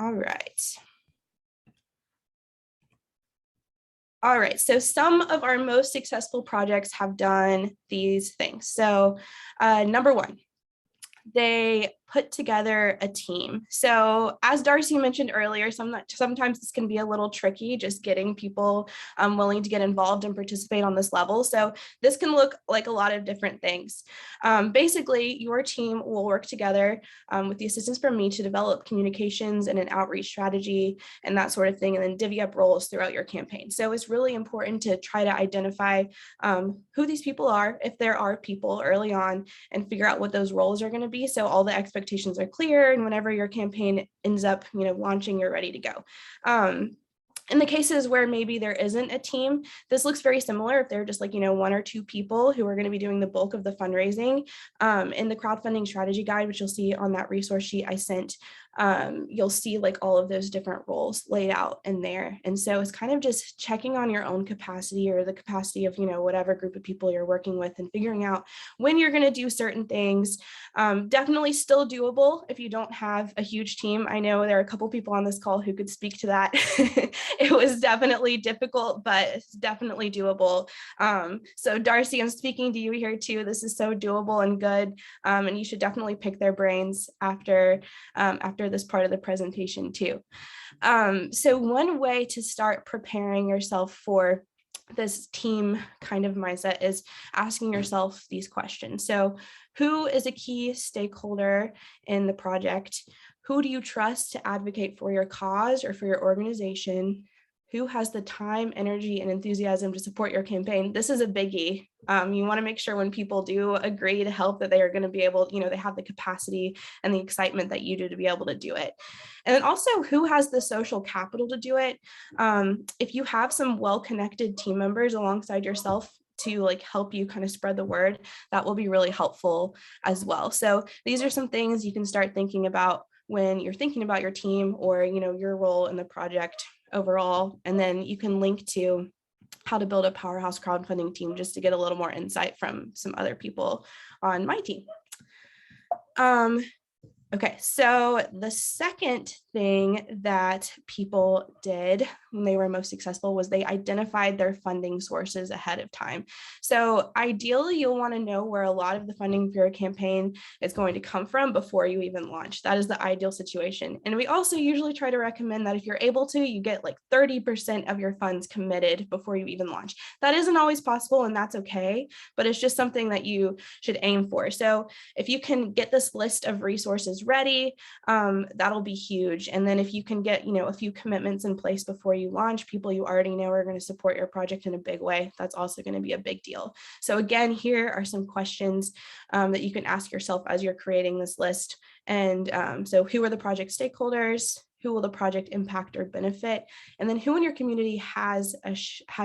All right. All right, so some of our most successful projects have done these things. So number one, they put together a team. So as Darcy mentioned earlier, sometimes this can be a little tricky, just getting people willing to get involved and participate on this level. So this can look like a lot of different things. Basically, your team will work together with the assistance from me to develop communications and an outreach strategy and that sort of thing, and then divvy up roles throughout your campaign. So it's really important to try to identify who these people are, if there are people early on, and figure out what those roles are going to be, so all the expectations are clear, and whenever your campaign ends up launching, you're ready to go. In the cases where maybe there isn't a team, this looks very similar. If they're just like, one or two people who are going to be doing the bulk of the fundraising, in the crowdfunding strategy guide, which you'll see on that resource sheet I sent, you'll see like all of those different roles laid out in there. And so it's kind of just checking on your own capacity, or the capacity of, whatever group of people you're working with, and figuring out when you're going to do certain things. Definitely still doable if you don't have a huge team. I know there are a couple people on this call who could speak to that. It was definitely difficult, but it's definitely doable. So Darcy, I'm speaking to you here too. This is so doable and good. And you should definitely pick their brains after this part of the presentation too. So one way to start preparing yourself for this team kind of mindset is asking yourself these questions. So who is a key stakeholder in the project? Who do you trust to advocate for your cause or for your organization? Who has the time, energy, and enthusiasm to support your campaign? This is a biggie. You want to make sure when people do agree to help that they are going to be able, they have the capacity and the excitement that you do to be able to do it. And then also, who has the social capital to do it? If you have some well-connected team members alongside yourself to help you kind of spread the word, that will be really helpful as well. So these are some things you can start thinking about when you're thinking about your team, or your role in the project overall. And then you can link to how to build a powerhouse crowdfunding team, just to get a little more insight from some other people on my team. Okay, so the second thing that people did when they were most successful was they identified their funding sources ahead of time. So ideally, you'll want to know where a lot of the funding for your campaign is going to come from before you even launch. That is the ideal situation. And we also usually try to recommend that if you're able to, you get like 30% of your funds committed before you even launch. That isn't always possible, and that's okay, but it's just something that you should aim for. So if you can get this list of resources ready, that'll be huge. And then if you can get, a few commitments in place before you launch, people you already know are going to support your project in a big way, that's also going to be a big deal. So again, here are some questions that you can ask yourself as you're creating this list. And so who are the project stakeholders? Who will the project impact or benefit? And then who in your community has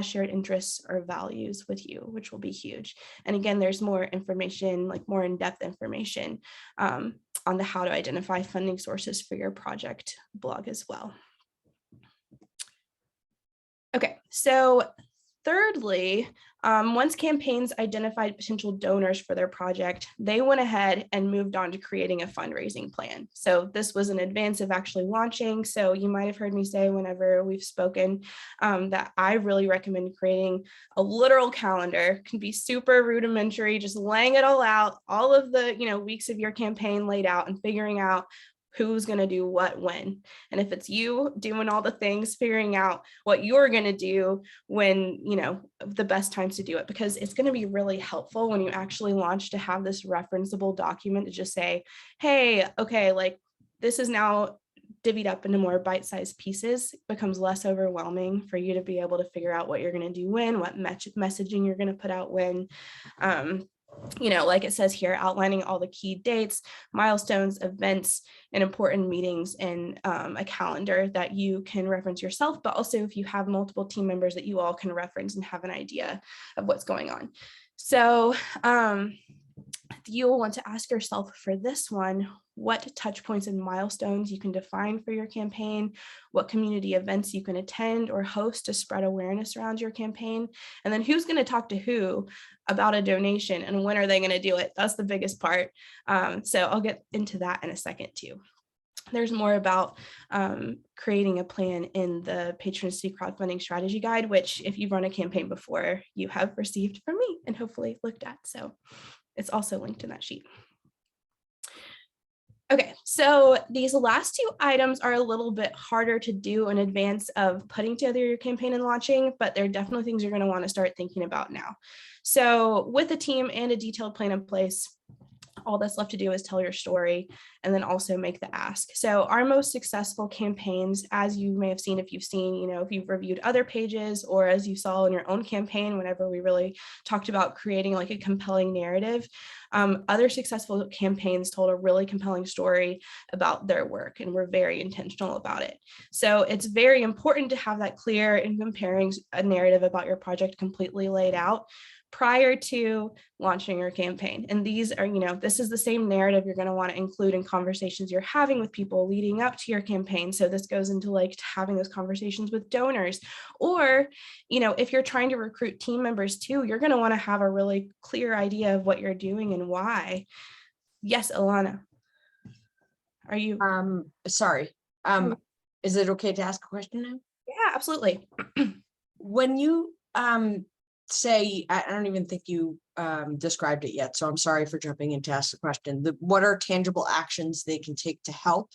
shared interests or values with you, which will be huge. And again, there's more information, like more in-depth information on the how to identify funding sources for your project blog as well. Okay, so thirdly, once campaigns identified potential donors for their project, they went ahead and moved on to creating a fundraising plan. So this was in advance of actually launching. So you might have heard me say whenever we've spoken that I really recommend creating a literal calendar. It can be super rudimentary, just laying it all out, all of the weeks of your campaign laid out, and figuring out who's going to do what when. And if it's you doing all the things, figuring out what you're going to do when, the best times to do it, because it's going to be really helpful when you actually launch to have this referenceable document to just say, hey, okay, like this is now divvied up into more bite-sized pieces. It becomes less overwhelming for you to be able to figure out what you're going to do when, what messaging you're going to put out when. Like it says here, outlining all the key dates, milestones, events, and important meetings in a calendar that you can reference yourself, but also if you have multiple team members that you all can reference and have an idea of what's going on. So you'll want to ask yourself for this one, what touch points and milestones you can define for your campaign, what community events you can attend or host to spread awareness around your campaign, and then who's going to talk to who about a donation and when are they going to do it? That's the biggest part. So I'll get into that in a second too. There's more about creating a plan in the Patronicity crowdfunding strategy guide, which if you've run a campaign before, you have received from me and hopefully looked at. So it's also linked in that sheet. Okay, so these last two items are a little bit harder to do in advance of putting together your campaign and launching, but they're definitely things you're going to want to start thinking about now. So with a team and a detailed plan in place, all that's left to do is tell your story and then also make the ask. So our most successful campaigns, as you may have seen, if you've reviewed other pages, or as you saw in your own campaign, whenever we really talked about creating like a compelling narrative, other successful campaigns told a really compelling story about their work and were very intentional about it. So it's very important to have that clear and comparing a narrative about your project completely laid out prior to launching your campaign. And these are, this is the same narrative you're going to want to include in conversations you're having with people leading up to your campaign. So this goes into like having those conversations with donors, or, if you're trying to recruit team members too, you're going to want to have a really clear idea of what you're doing and why. Yes, Alana. Are you? Sorry. Is it okay to ask a question now? Yeah, absolutely. When you say, I don't even think you described it yet, so I'm sorry for jumping in to ask the question. What are tangible actions they can take to help?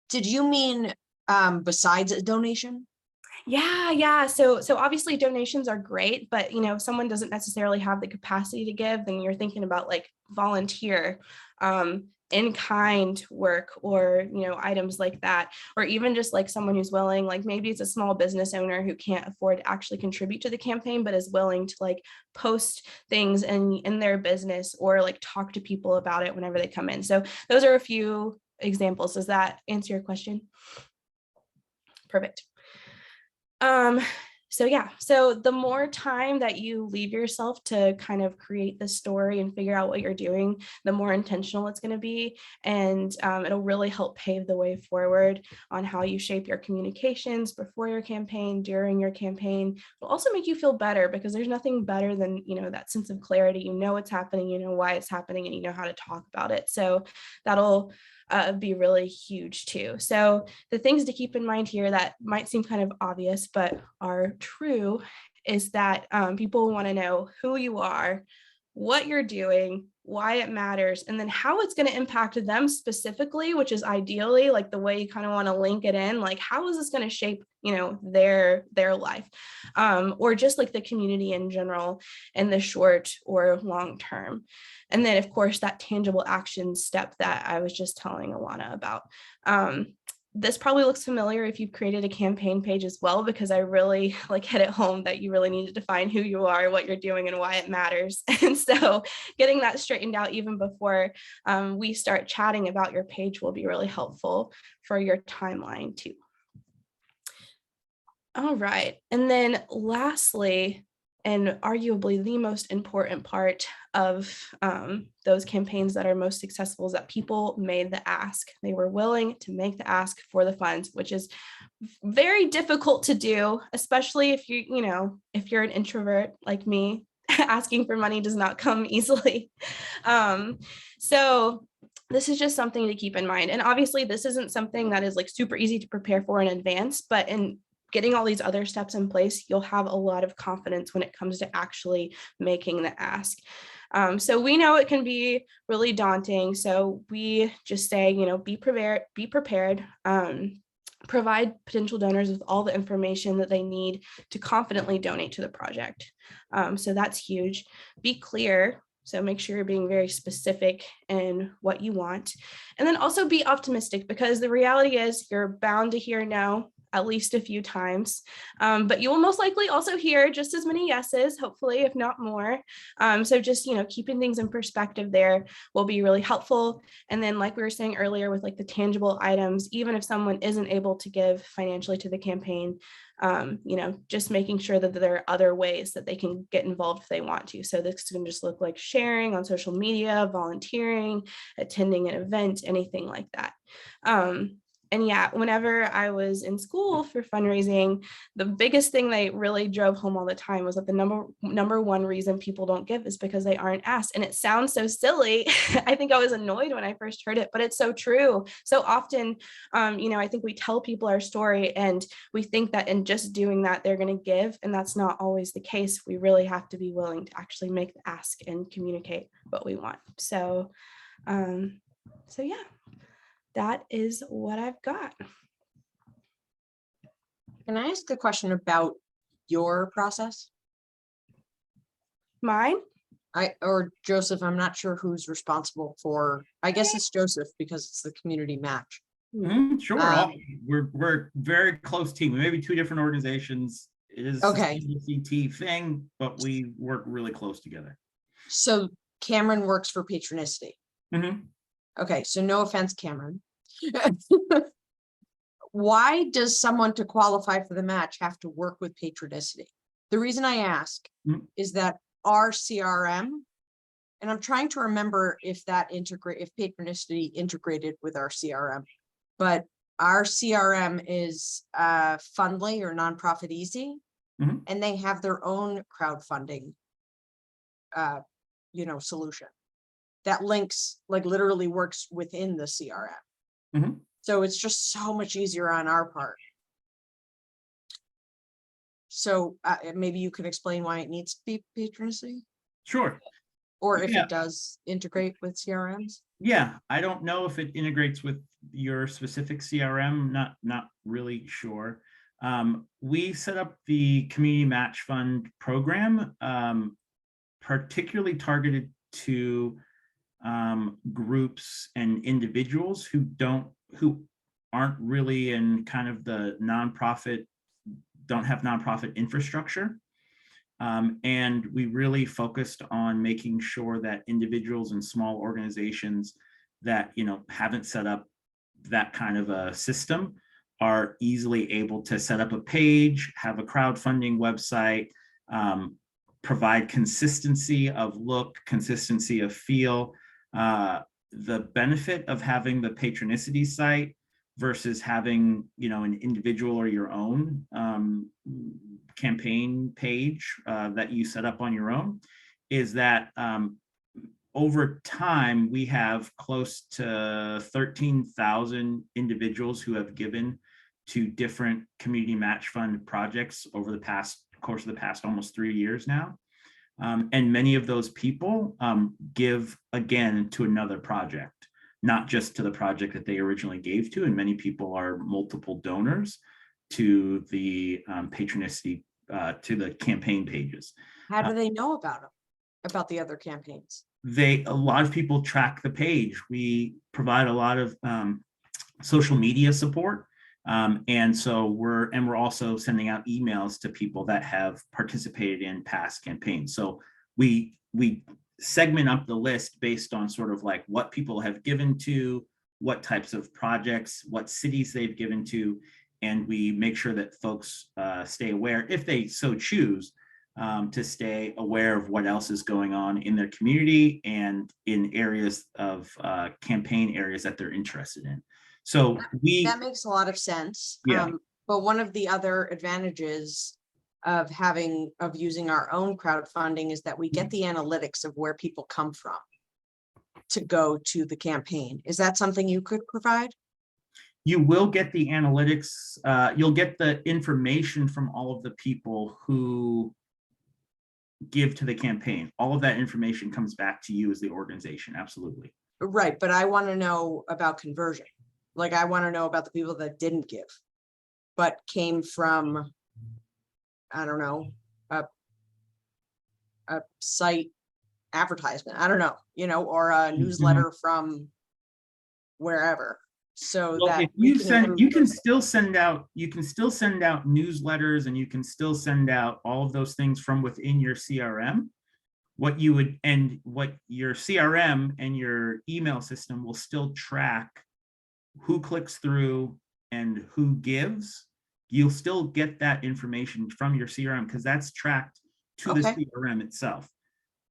Did you mean besides a donation? Yeah. So obviously donations are great, but if someone doesn't necessarily have the capacity to give, then you're thinking about like volunteer, in-kind work, or items like that, or even just like someone who's willing, like maybe it's a small business owner who can't afford to actually contribute to the campaign, but is willing to like post things in their business, or like talk to people about it whenever they come in. So those are a few examples. Does that answer your question? Perfect. So the more time that you leave yourself to kind of create the story and figure out what you're doing, the more intentional it's going to be. And it'll really help pave the way forward on how you shape your communications before your campaign, during your campaign. It'll also make you feel better, because there's nothing better than, that sense of clarity. You know what's happening, you know why it's happening, and you know how to talk about it. So that'll be really huge too. So the things to keep in mind here that might seem kind of obvious, but are true, is that people want to know who you are, what you're doing, why it matters, and then how it's going to impact them specifically, which is ideally like the way you kind of want to link it in, like how is this going to shape their life, or just like the community in general in the short or long term. And then of course that tangible action step that I was just telling Alana about. This probably looks familiar if you've created a campaign page as well, because I really like hit it home that you really need to define who you are, what you're doing, and why it matters. And so getting that straightened out even before we start chatting about your page will be really helpful for your timeline too. All right. And then lastly, and arguably the most important part of those campaigns that are most successful, is that people made the ask. They were willing to make the ask for the funds, which is very difficult to do, especially if if you're an introvert like me. Asking for money does not come easily. So this is just something to keep in mind. And obviously this isn't something that is like super easy to prepare for in advance, but in getting all these other steps in place, you'll have a lot of confidence when it comes to actually making the ask. So we know it can be really daunting. So we just say, be prepared, provide potential donors with all the information that they need to confidently donate to the project. So that's huge. Be clear. So make sure you're being very specific in what you want. And then also be optimistic, because the reality is you're bound to hear no at least a few times, but you will most likely also hear just as many yeses, hopefully, if not more. So just, keeping things in perspective there will be really helpful. And then like we were saying earlier with like the tangible items, even if someone isn't able to give financially to the campaign, just making sure that there are other ways that they can get involved if they want to. So this can just look like sharing on social media, volunteering, attending an event, anything like that. And yeah, whenever I was in school for fundraising, the biggest thing they really drove home all the time was that the number one reason people don't give is because they aren't asked. And it sounds so silly. I think I was annoyed when I first heard it, but it's so true. So often, I think we tell people our story and we think that in just doing that, they're going to give. And that's not always the case. We really have to be willing to actually make the ask and communicate what we want. So yeah, that is what I've got. Can I ask a question about your process? Mine? Or Joseph, I'm not sure who's responsible for, I guess it's Joseph because it's the community match. Sure. We're very close team. We may be two different organizations. It is Okay. a CT thing, but we work really close together. So Cameron works for Patronicity. Okay, so no offense, Cameron. Why does someone to qualify for the match have to work with Patronicity? The reason I ask is that our CRM, and I'm trying to remember if Patronicity integrated with our CRM, but our CRM is Fundly or Nonprofit Easy, and they have their own crowdfunding solution that links, like literally works within the CRM. So it's just so much easier on our part. So maybe you can explain why it needs to be Patronicity? Sure. Or if it does integrate with CRMs? Yeah, I don't know if it integrates with your specific CRM, not really sure. We set up the Community Match Fund program, particularly targeted to groups and individuals who aren't really in kind of the nonprofit, don't have nonprofit infrastructure. And we really focused on making sure that individuals and small organizations that haven't set up that kind of a system are easily able to set up a page, have a crowdfunding website, provide consistency of look, consistency of feel. The benefit of having the Patronicity site versus having an individual or your own campaign page that you set up on your own is that over time we have close to 13,000 individuals who have given to different community match fund projects over the course of the past almost 3 years now. And many of those people give again to another project, not just to the project that they originally gave to. And many people are multiple donors to the Patronicity, to the campaign pages. How do they know about the other campaigns? A lot of people track the page. We provide a lot of social media support. And so we're also sending out emails to people that have participated in past campaigns. So we segment up the list based on sort of like what people have given to, what types of projects, what cities they've given to, and we make sure that folks stay aware, if they so choose, to stay aware of what else is going on in their community and in areas of campaign areas that they're interested in. So that makes a lot of sense. Yeah. But one of the other advantages of using our own crowdfunding is that we get the analytics of where people come from to go to the campaign. Is that something you could provide? You will get the analytics. You'll get the information from all of the people who give to the campaign. All of that information comes back to you as the organization. Absolutely. Right. But I want to know about conversion. Like I want to know about the people that didn't give, but came from, I don't know, a site advertisement. I don't know, or a newsletter from wherever. So that if you can still send out newsletters, and you can still send out all of those things from within your CRM. What your CRM and your email system will still track who clicks through and who gives. You'll still get that information from your CRM because that's tracked to the CRM itself.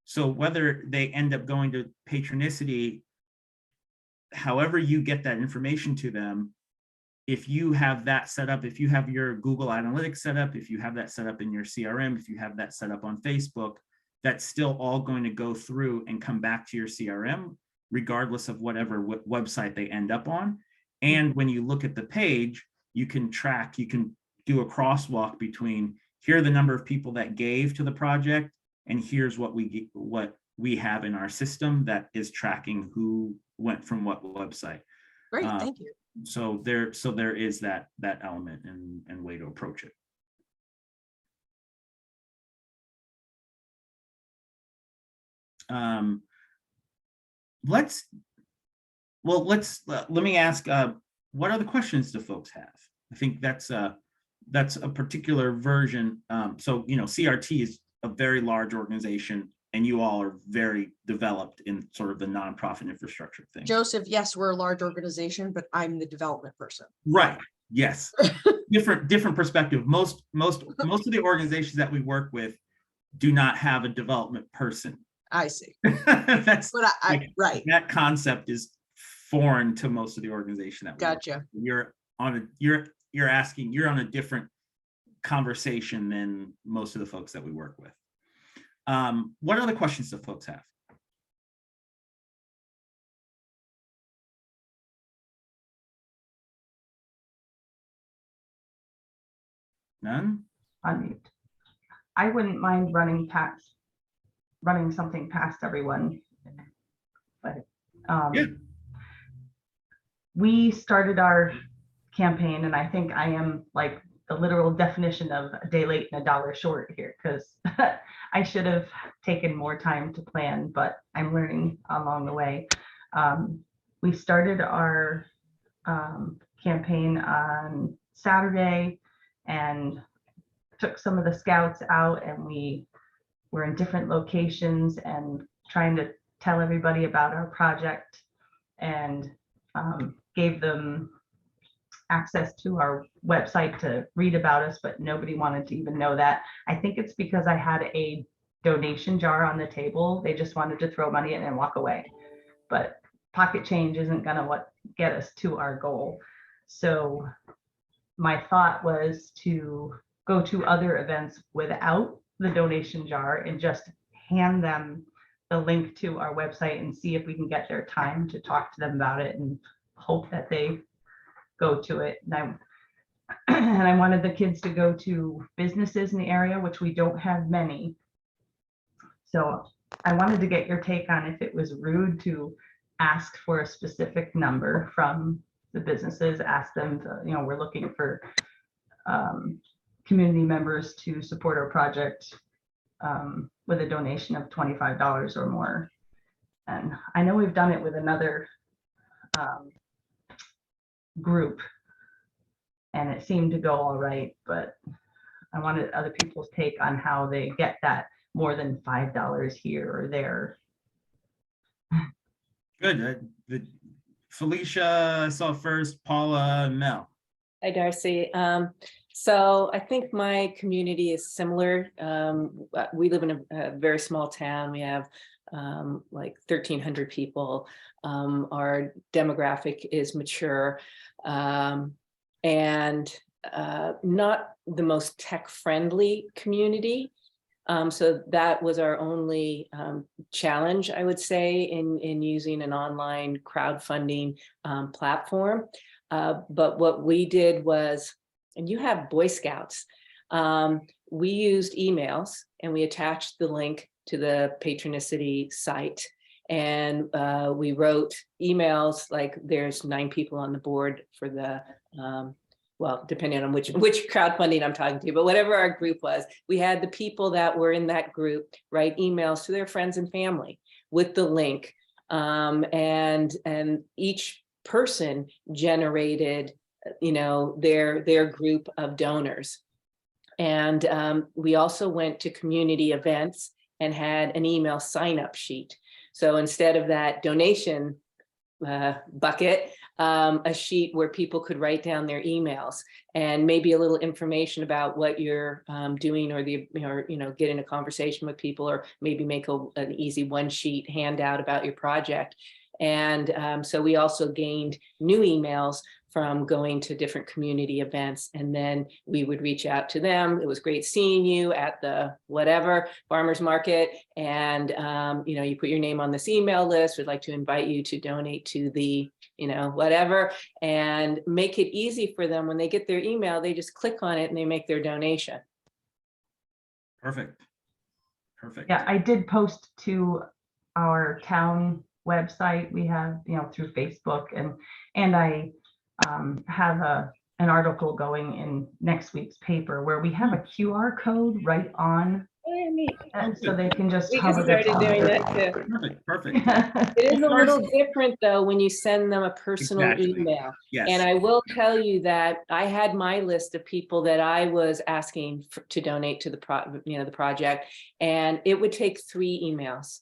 So whether they end up going to Patronicity, however you get that information to them, if you have that set up, if you have your Google Analytics set up, if you have that set up in your CRM, if you have that set up on Facebook, that's still all going to go through and come back to your CRM, regardless of whatever website they end up on. And when you look at the page, you can track, you can do a crosswalk between here are the number of people that gave to the project, and here's what we have in our system that is tracking who went from what website. Great, thank you. So there is that element and way to approach it. Let me ask, what other questions do folks have? I think that's a particular version. So, CRT is a very large organization, and you all are very developed in sort of the nonprofit infrastructure thing. Joseph, yes, we're a large organization, but I'm the development person. Right. Yes. different perspective. Most of the organizations that we work with do not have a development person. I see. That's But right. That concept is foreign to most of the organization that we Gotcha. You're on a different conversation than most of the folks that we work with. What other questions do folks have? None? Unmute. I wouldn't mind running something past everyone, but Yeah. We started our campaign, and I think I am like the literal definition of a day late and a dollar short here, because I should have taken more time to plan, but I'm learning along the way. We started our campaign on Saturday and took some of the scouts out, and we were in different locations and trying to tell everybody about our project, and gave them access to our website to read about us, but nobody wanted to even know that. I think it's because I had a donation jar on the table. They just wanted to throw money in and walk away. But pocket change isn't gonna get us to our goal. So my thought was to go to other events without the donation jar and just hand them the link to our website and see if we can get their time to talk to them about it, and hope that they go to it. And I wanted the kids to go to businesses in the area, which we don't have many. So I wanted to get your take on if it was rude to ask for a specific number from the businesses, ask them to, we're looking for community members to support our project with a donation of $25 or more. And I know we've done it with another group, and it seemed to go all right, but I wanted other people's take on how they get that more than $5 here or there. Good. Felicia, I saw first, Paula, Mel. Hi, Darcy. So I think my community is similar. We live in a very small town. We have like 1,300 people. Our demographic is mature and not the most tech-friendly community. So that was our only challenge, I would say, in using an online crowdfunding platform. But what we did was, and you have Boy Scouts, we used emails and we attached the link to the Patronicity site. And we wrote emails like there's 9 people on the board for the, well, depending on which crowdfunding I'm talking to, but whatever our group was, we had the people that were in that group write emails to their friends and family with the link. And each person generated, their group of donors. And we also went to community events and had an email sign-up sheet. So instead of that donation bucket, a sheet where people could write down their emails and maybe a little information about what you're doing, or get in a conversation with people, or maybe make an easy one-sheet handout about your project. And so we also gained new emails from going to different community events. And then we would reach out to them. It was great seeing you at the whatever farmer's market. And, you know, you put your name on this email list. We'd like to invite you to donate to the, you know, whatever, and make it easy for them. When they get their email, they just click on it and they make their donation. Perfect. Perfect. Yeah, I did post to our town website. We have, you know, through Facebook, and I have an article going in next week's paper where we have a QR code right on, and so they can just We hover just their started doing thumb. that too. Perfect. Perfect. It is a little different though when you send them a personal Exactly. email. Yes. And I will tell you that I had my list of people that I was asking to donate to the the project, and it would take 3 emails,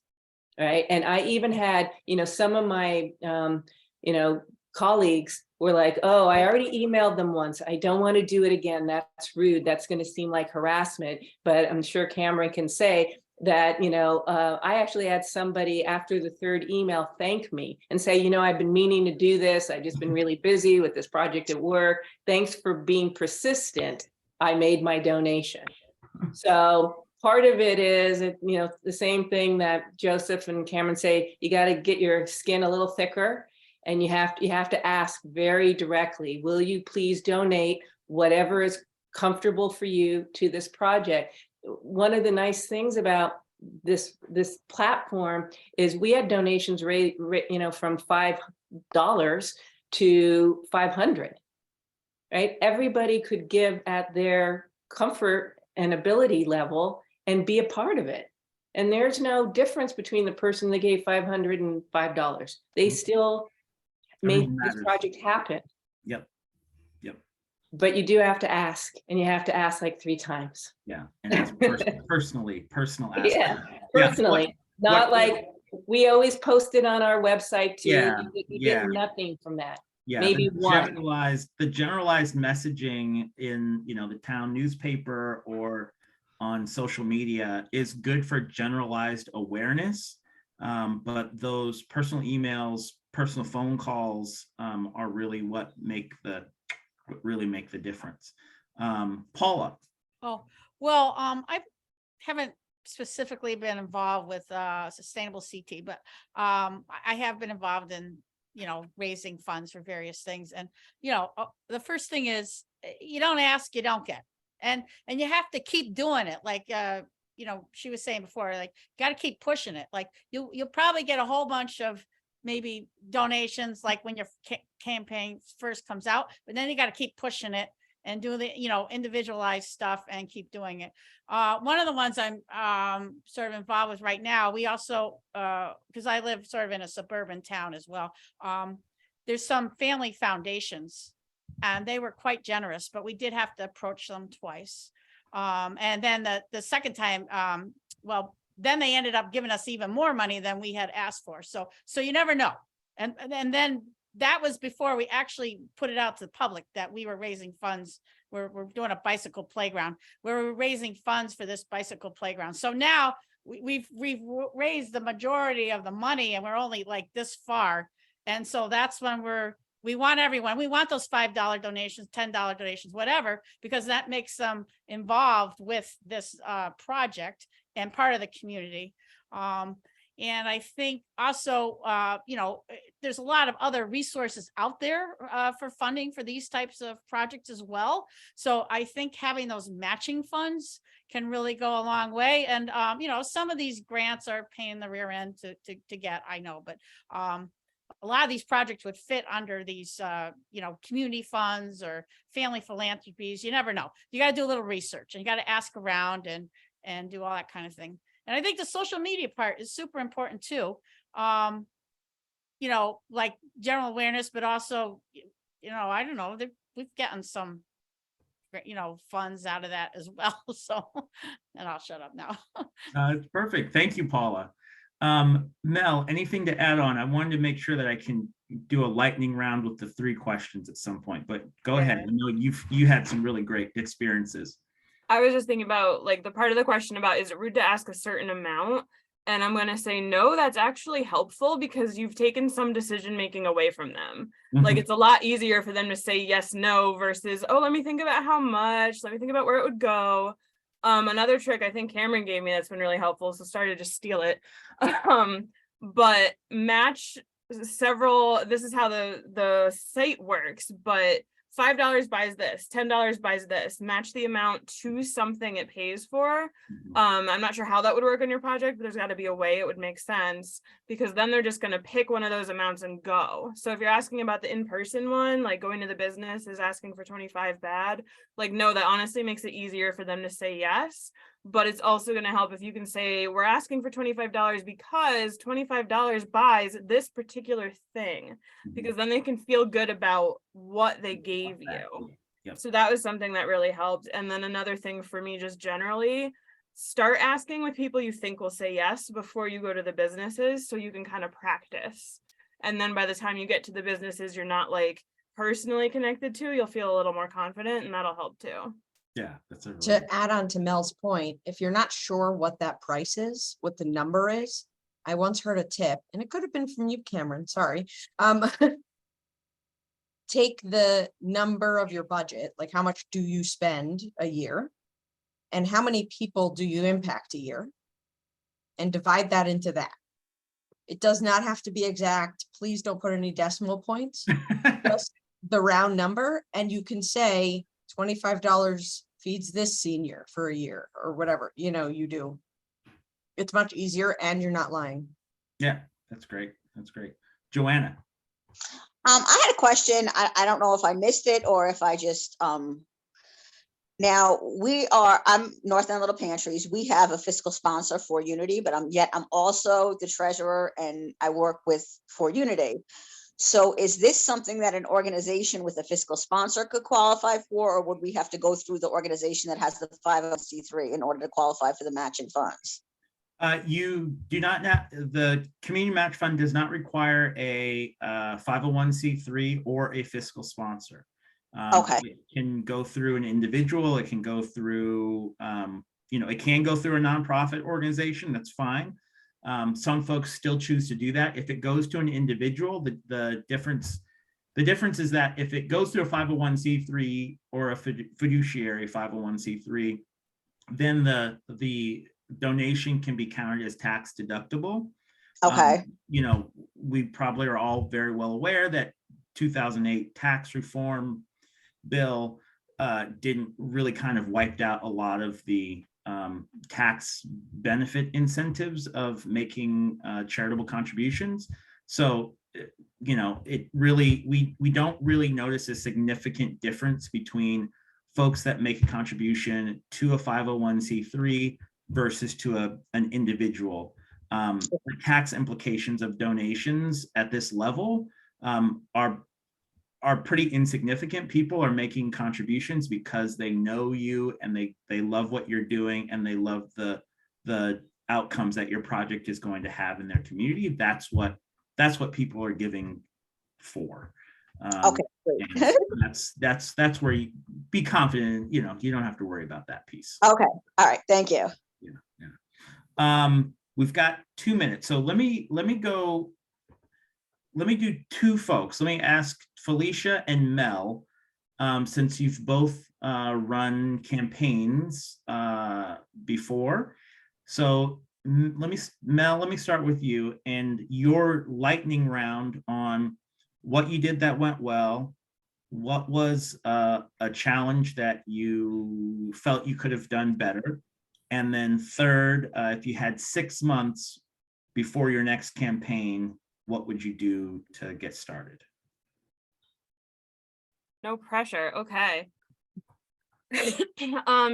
right? And I even had, you know, some of my, you know, colleagues were like, oh, I already emailed them once. I don't want to do it again. That's rude. That's going to seem like harassment. But I'm sure Cameron can say that, you know, I actually had somebody after the 3rd email thank me and say, you know, I've been meaning to do this. I've just been really busy with this project at work. Thanks for being persistent. I made my donation. So part of it is, you know, the same thing that Joseph and Cameron say, you got to get your skin a little thicker. And you have to ask very directly, will you please donate whatever is comfortable for you to this project? One of the nice things about this platform is we had donations rate, you know, from $5 to $500, right? Everybody could give at their comfort and ability level and be a part of it. And there's no difference between the person that gave $500 and $5. They still made Everything this matters. project happen. Yep. Yep. But you do have to ask, and you have to ask like 3 times. Yeah. And that's personal ask. Yeah, personally, not like we always post it on our website too. Yeah, You get nothing from that. Yeah, Maybe one. the generalized messaging in, you know, the town newspaper or on social media is good for generalized awareness. But those personal emails, personal phone calls are really what really make the difference. Paula. Oh, well, I haven't specifically been involved with sustainable CT, but I have been involved in, you know, raising funds for various things. And, you know, the first thing is you don't ask, you don't get. And you have to keep doing it. Like, you know, she was saying before, like, got to keep pushing it. Like you'll probably get a whole bunch of maybe donations, like when your campaign first comes out, but then you got to keep pushing it and do the, you know, individualized stuff and keep doing it. One of the ones I'm sort of involved with right now, we also, because I live sort of in a suburban town as well, there's some family foundations and they were quite generous, but we did have to approach them twice. And then the second time, well, then they ended up giving us even more money than we had asked for. So you never know. And then that was before we actually put it out to the public that we were raising funds. We're doing a bicycle playground. We're raising funds for this bicycle playground. So now we've raised the majority of the money and we're only like this far. And so that's when we want everyone, we want those $5 donations, $10 donations, whatever, because that makes them involved with this project and part of the community. And I think also, you know, there's a lot of other resources out there for funding for these types of projects as well. So I think having those matching funds can really go a long way. And, you know, some of these grants are paying the rear end to get, I know, but a lot of these projects would fit under these, you know, community funds or family philanthropies. You never know. You got to do a little research and you got to ask around and do all that kind of thing. And I think the social media part is super important too. You know, like general awareness, but also, you know, I don't know, we've gotten some, you know, funds out of that as well. So, and I'll shut up now. It's perfect. Thank you, Paula. Mel, anything to add on? I wanted to make sure that I can do a lightning round with the 3 questions at some point, but go ahead. I know you had some really great experiences. I was just thinking about like the part of the question about, is it rude to ask a certain amount? And I'm going to say, no, that's actually helpful because you've taken some decision making away from them. Like it's a lot easier for them to say yes, no versus, oh, let me think about how much, let me think about where it would go. Another trick I think Cameron gave me that's been really helpful, so sorry to just steal it. But match several, this is how the site works, but $5 buys this, $10 buys this, match the amount to something it pays for. I'm not sure how that would work on your project, but there's got to be a way it would make sense, because then they're just going to pick one of those amounts and go. So if you're asking about the in-person one, like going to the business is asking for 25 bad, like, no, that honestly makes it easier for them to say yes. But it's also going to help if you can say, we're asking for $25 because $25 buys this particular thing, because then they can feel good about what they gave you. Yep. So that was something that really helped. And then another thing for me, just generally, start asking with people you think will say yes before you go to the businesses, so you can kind of practice. And then by the time you get to the businesses you're not like personally connected to, you'll feel a little more confident, and that'll help too. Yeah, that's a really To add on to Mel's point, if you're not sure what that price is, what the number is, I once heard a tip, and it could have been from you, Cameron, sorry. Take the number of your budget, like how much do you spend a year? And how many people do you impact a year? And divide that into that. It does not have to be exact. Please don't put any decimal points, just the round number. And you can say $25 feeds this senior for a year or whatever, you know, you do. It's much easier and you're not lying. Yeah, that's great. That's great. Joanna. I had a question. I don't know if I missed it or if I just, now I'm North End Little Pantries. We have a fiscal sponsor for Unity, but I'm also the treasurer and I work for Unity. So is this something that an organization with a fiscal sponsor could qualify for, or would we have to go through the organization that has the 501c3 in order to qualify for the matching funds? You do not, the community match fund does not require a 501c3 or a fiscal sponsor. Okay. It can go through an individual, it can go through, it can go through a nonprofit organization, that's fine. Some folks still choose to do that. If it goes to an individual, the difference is that if it goes through a 501c3 or a fiduciary 501c3, then the donation can be counted as tax deductible. Okay. We probably are all very well aware that 2008 tax reform bill didn't really kind of wiped out a lot of the tax benefit incentives of making charitable contributions. So, it really, we don't really notice a significant difference between folks that make a contribution to a 501c3 versus to an individual. The tax implications of donations at this level are pretty insignificant. People are making contributions because they know you and they love what you're doing and they love the outcomes that your project is going to have in their community. That's what people are giving for. Okay, great. That's where you be confident, you don't have to worry about that piece. Okay, all right, thank you. Yeah. We've got 2 minutes, so let me do two folks. Let me ask Felicia and Mel, since you've both run campaigns before. So Mel, let me start with you and your lightning round on what you did that went well. What was a challenge that you felt you could have done better? And then third, if you had 6 months before your next campaign, what would you do to get started? No pressure. Okay.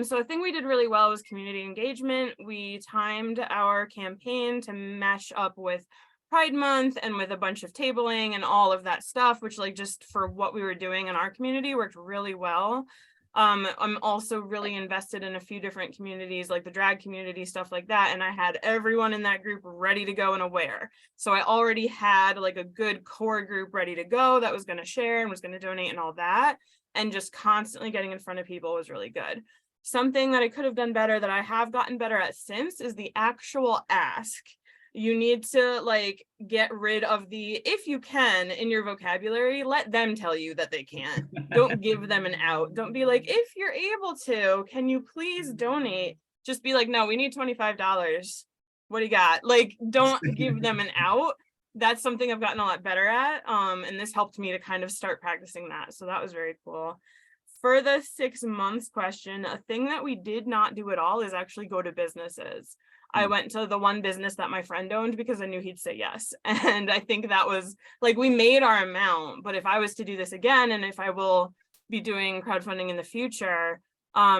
So a thing we did really well was community engagement. We timed our campaign to mesh up with Pride Month and with a bunch of tabling and all of that stuff, which just for what we were doing in our community worked really well. I'm also really invested in a few different communities, like the drag community, stuff like that. And I had everyone in that group ready to go and aware. So I already had a good core group ready to go that was going to share and was going to donate and all that. And just constantly getting in front of people was really good. something that I could have done better that I have gotten better at since is the actual ask. You need to like get rid of the, if you can in your vocabulary, let them tell you that they can't. Don't give them an out. Don't be like, if you're able to, can you please donate? Just be like, no, we need $25. What do you got? Like, don't give them an out. That's something I've gotten a lot better at. And this helped me to kind of start practicing that. So that was very cool. For the 6 months question, a thing that we did not do at all is actually go to businesses. I went to the one business that my friend owned because I knew he'd say yes. And I think that was like, we made our amount, but if I was to do this again, and if I will be doing crowdfunding in the future,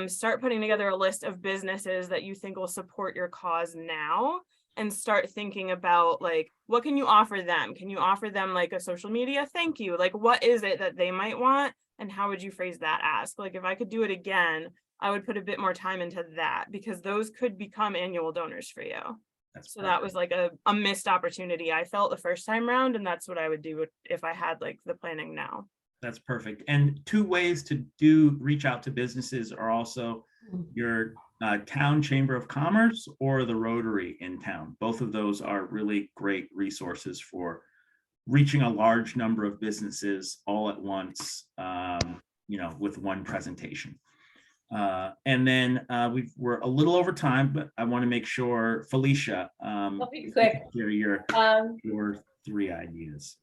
start putting together a list of businesses that you think will support your cause now, and start thinking about like, what can you offer them? Can you offer them like a social media thank you? Like, what is it that they might want? And how would you phrase that ask? Like, if I could do it again, I would put a bit more time into that, because those could become annual donors for you. So that was like a missed opportunity I felt the first time around, and that's what I would do if I had like the planning now. That's perfect. And 2 ways to reach out to businesses are also your town chamber of commerce or the Rotary in town. Both of those are really great resources for reaching a large number of businesses all at once, with one presentation. And then we're a little over time, but I want to make sure, Felicia, I'll be quick. Share your 3 ideas.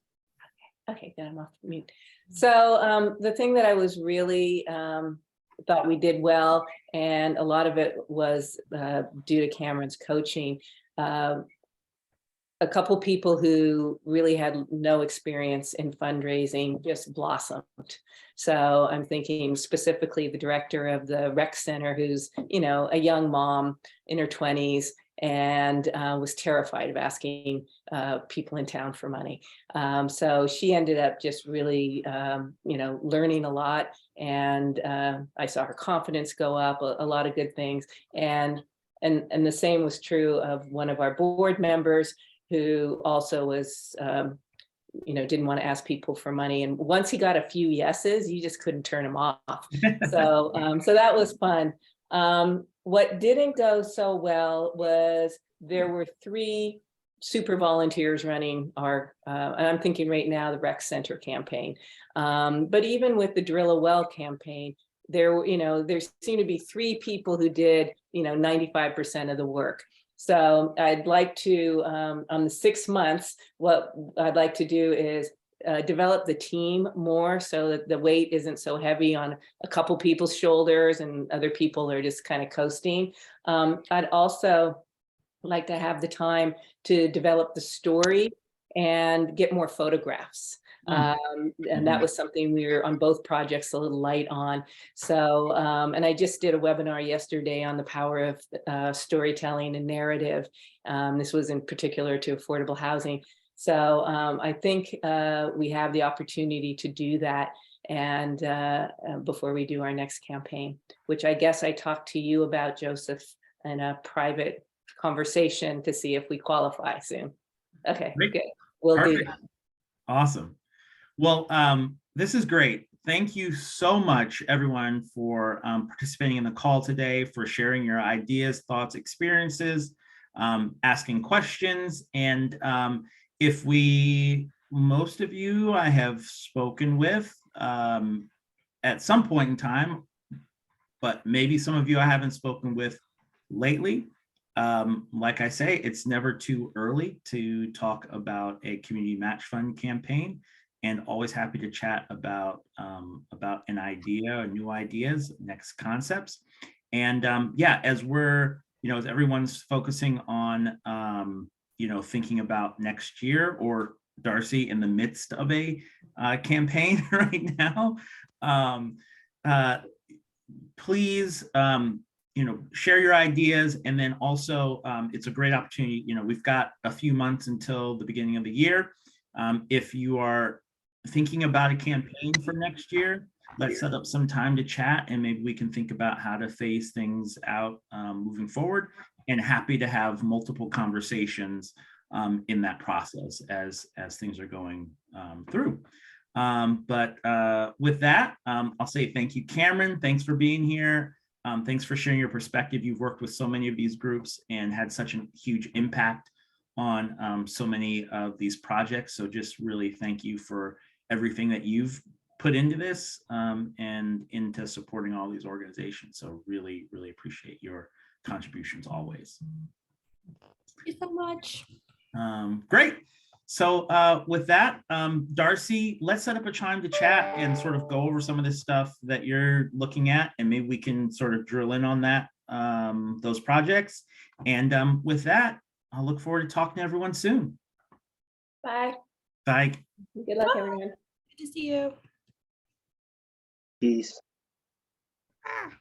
Okay, then I'm off mute. So the thing that I was really thought we did well, and a lot of it was due to Cameron's coaching. A couple people who really had no experience in fundraising just blossomed. So I'm thinking specifically the director of the rec center, who's, a young mom in her 20s, and was terrified of asking people in town for money. So she ended up just really, learning a lot. And I saw her confidence go up, a lot of good things. And the same was true of one of our board members, who also was, didn't want to ask people for money. And once he got a few yeses, you just couldn't turn him off. So that was fun. What didn't go so well was there were 3 super volunteers running our, and I'm thinking right now, the rec center campaign. But even with the drill a well campaign, there seemed to be 3 people who did, 95% of the work. So I'd like to, on the 6 months, what I'd like to do is develop the team more so that the weight isn't so heavy on a couple people's shoulders and other people are just kind of coasting. I'd also like to have the time to develop the story and get more photographs. And that was something we were on both projects a little light on. So, and I just did a webinar yesterday on the power of storytelling and narrative. This was in particular to affordable housing. So I think we have the opportunity to do that, and before we do our next campaign, which I guess I talked to you about, Joseph, in a private conversation to see if we qualify soon. Okay, Great. good. We'll Perfect. do that. Awesome. Well, this is great. Thank you so much, everyone, for participating in the call today, for sharing your ideas, thoughts, experiences, asking questions. And if most of you I have spoken with at some point in time, but maybe some of you I haven't spoken with lately. Like I say, it's never too early to talk about a community match fund campaign, and always happy to chat about an idea, new ideas, next concepts. And as as everyone's focusing on, thinking about next year, or Darcy in the midst of a campaign right now, please, share your ideas. And then also, it's a great opportunity. We've got a few months until the beginning of the year. If you are thinking about a campaign for next year, let's set up some time to chat, and maybe we can think about how to phase things out moving forward. And happy to have multiple conversations in that process as things are going through. But with that, I'll say thank you, Cameron. Thanks for being here. Thanks for sharing your perspective. You've worked with so many of these groups and had such a huge impact on so many of these projects. So just really thank you for everything that you've put into this and into supporting all these organizations. So really, really appreciate your contributions always. Thank you so much. Great. So with that, Darcy, let's set up a time to chat and sort of go over some of this stuff that you're looking at, and maybe we can sort of drill in on that, those projects. And with that, I'll look forward to talking to everyone soon. Bye. Bye. Good luck, everyone. Good to see you. Peace. Ah.